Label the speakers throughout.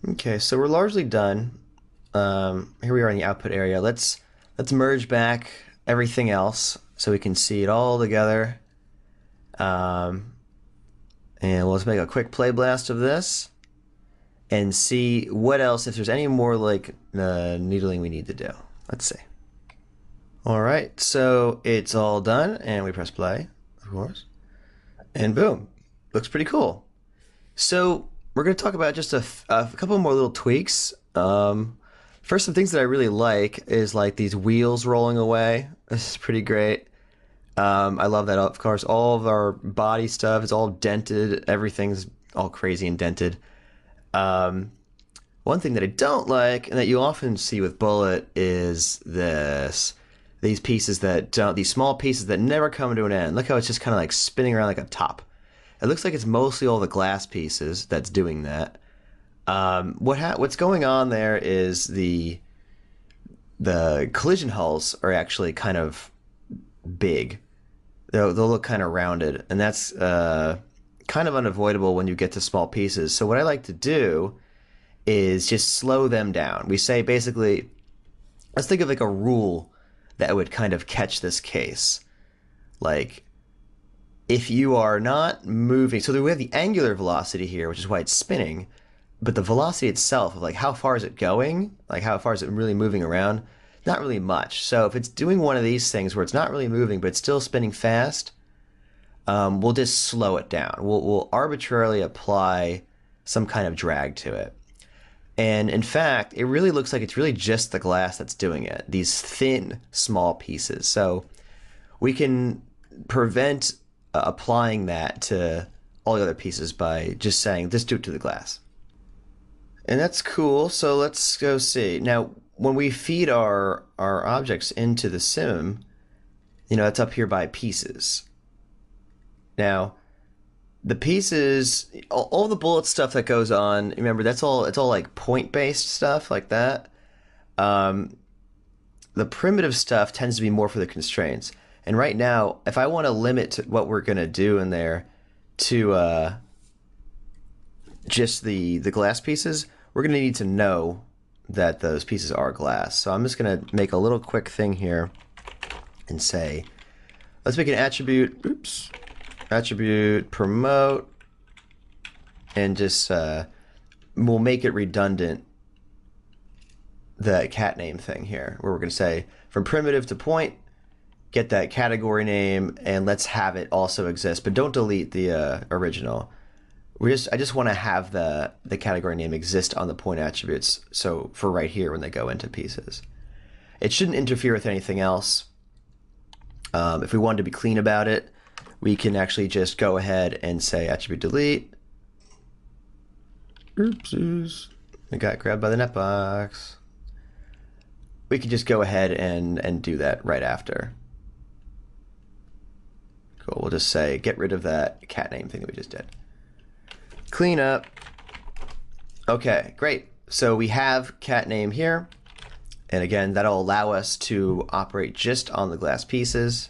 Speaker 1: Okay, so we're largely done. Here we are in the output area. Let's merge back everything else so we can see it all together. Um, and let's make a quick play blast of this and see what else, if there's any more like needling we need to do. Let's see. All right, so it's all done, and we press play, of course, and boom, looks pretty cool. So we're going to talk about just a couple more little tweaks. First, some things that I really like is like these wheels rolling away. This is pretty great. I love that. Of course, all of our body stuff is all dented. Everything's all crazy and dented. Um, One thing that I don't like, and that you often see with Bullet, is these pieces that don't, these small pieces that never come to an end. Look how it's just kind of like spinning around like a top. It looks like it's mostly all the glass pieces that's doing that. What's going on there is the collision hulls are actually kind of big. They'll look kind of rounded, and that's kind of unavoidable when you get to small pieces. So what I like to do is just slow them down. We say basically, let's think of like a rule that would kind of catch this case. Like if you are not moving, so we have the angular velocity here, which is why it's spinning, but the velocity itself of like how far is it going, like how far is it really moving around, not really much. So if it's doing one of these things where it's not really moving but it's still spinning fast, we'll just slow it down. We'll arbitrarily apply some kind of drag to it. And in fact, it really looks like it's really just the glass that's doing it, these thin, small pieces. So we can prevent applying that to all the other pieces by just saying, just do it to the glass. And that's cool. So let's go see. Now, when we feed our objects into the sim, that's up here by pieces. Now, the pieces, all the bullet stuff that goes on, remember, it's all like point-based stuff like that. Um, the primitive stuff tends to be more for the constraints. And right now, if I want to limit what we're going to do in there to just the glass pieces, we're going to need to know that those pieces are glass. So I'm just going to make a little quick thing here and say, let's make an attribute, attribute promote, and just we'll make it redundant, the cat name thing here, where we're going to say from primitive to point, get that category name, and let's have it also exist, but don't delete the original. I just want to have the category name exist on the point attributes. So for right here, when they go into pieces, it shouldn't interfere with anything else. If we wanted to be clean about it, we can actually just go ahead and say attribute delete. Oopsies. I got grabbed by the netbox. We can just go ahead and do that right after. Cool. We'll just say get rid of that cat name thing that we just did. Clean up. Okay, great. So we have cat name here. And again, that'll allow us to operate just on the glass pieces.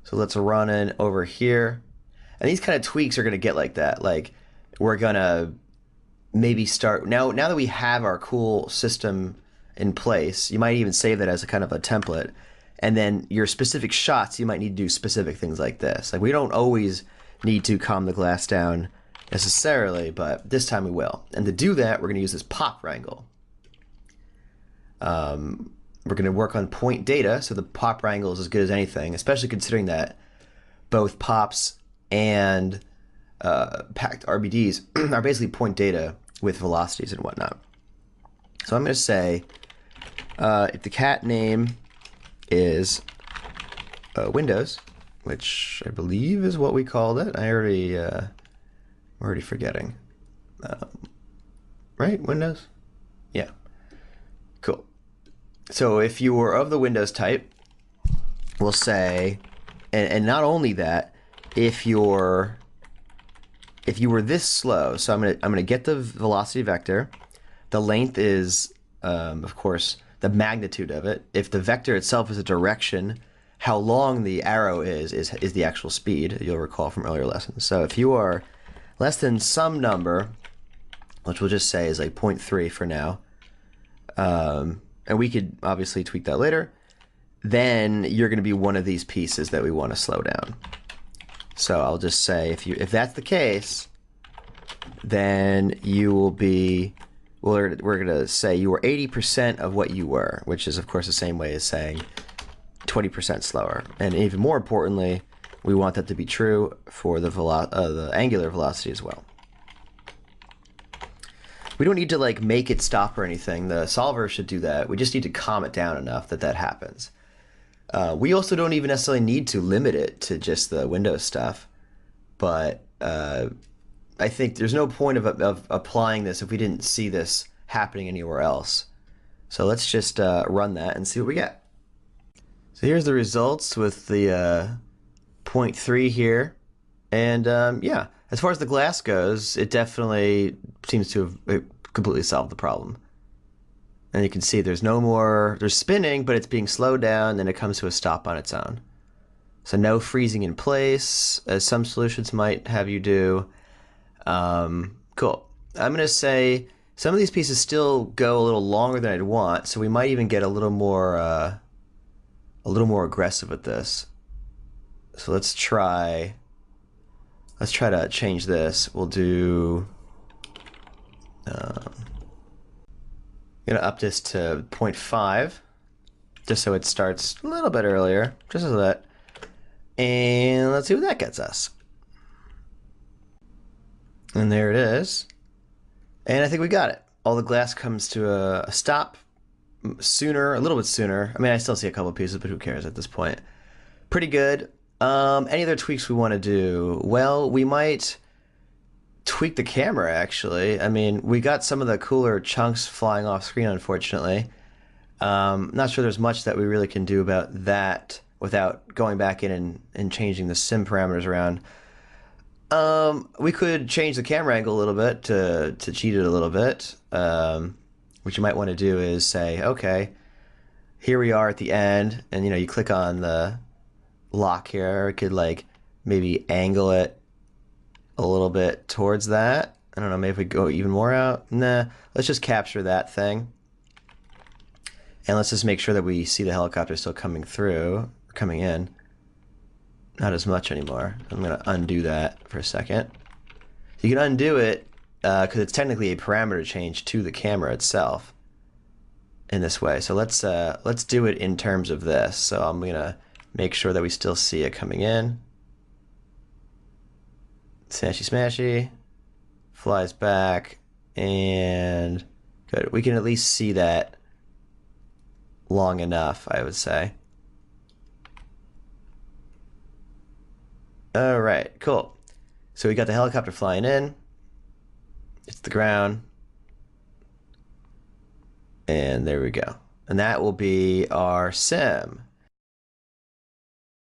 Speaker 1: So let's run in over here. And these kind of tweaks are going to get like that. Like we're going to maybe start now that we have our cool system in place, you might even save that as a kind of a template. And then your specific shots, you might need to do specific things like this. Like we don't always need to calm the glass down necessarily, but this time we will. And to do that, we're going to use this pop wrangle. We're going to work on point data, so the pop wrangle is as good as anything, especially considering that both pops and packed RBDs are basically point data with velocities and whatnot. So I'm going to say if the cat name is Windows, which I believe is what we called it. I'm already forgetting. Right? Windows? Yeah. Cool. So if you were of the Windows type, we'll say, and not only that, if you were this slow, so I'm gonna get the velocity vector. The length is, of course, the magnitude of it. If the vector itself is a direction, how long the arrow is the actual speed. You'll recall from earlier lessons. So if you are less than some number, which we'll just say is like 0.3 for now. And we could obviously tweak that later. Then you're going to be one of these pieces that we want to slow down. So I'll just say if that's the case, then you will be, we're going to say you were 80% of what you were, which is of course the same way as saying 20% slower. And even more importantly, we want that to be true for the angular velocity as well. We don't need to like make it stop or anything. The solver should do that. We just need to calm it down enough that that happens. We also don't even necessarily need to limit it to just the Windows stuff, but I think there's no point of applying this if we didn't see this happening anywhere else. So let's just run that and see what we get. So here's the results with the 0.3 here. And yeah, as far as the glass goes, it definitely seems to have completely solved the problem. And you can see there's no more, there's spinning, but it's being slowed down, and it comes to a stop on its own. So no freezing in place, as some solutions might have you do. Cool. I'm going to say some of these pieces still go a little longer than I'd want, so we might even get a little more aggressive with this. So let's try to change this. We'll do, I'm going to up this to 0.5, just so it starts a little bit earlier, just a little bit. And let's see what that gets us. And there it is. And I think we got it. All the glass comes to a stop sooner, a little bit sooner. I mean, I still see a couple of pieces, but who cares at this point? Pretty good. Any other tweaks we want to do? Well, we might tweak the camera, actually. I mean, we got some of the cooler chunks flying off screen, unfortunately. Not sure there's much that we really can do about that without going back in and changing the sim parameters around. We could change the camera angle a little bit to cheat it a little bit. What you might want to do is say, okay, here we are at the end, and you click on the lock here. We could like maybe angle it a little bit towards that. I don't know, maybe if we go even more out. Nah, let's just capture that thing. And let's just make sure that we see the helicopter still coming through, coming in. Not as much anymore. I'm going to undo that for a second. You can undo it because it's technically a parameter change to the camera itself in this way. So let's do it in terms of this. So I'm going to make sure that we still see it coming in. Smashy smashy. Flies back. And good. We can at least see that long enough, I would say. All right, cool. So we got the helicopter flying in. It's the ground. And there we go. And that will be our sim.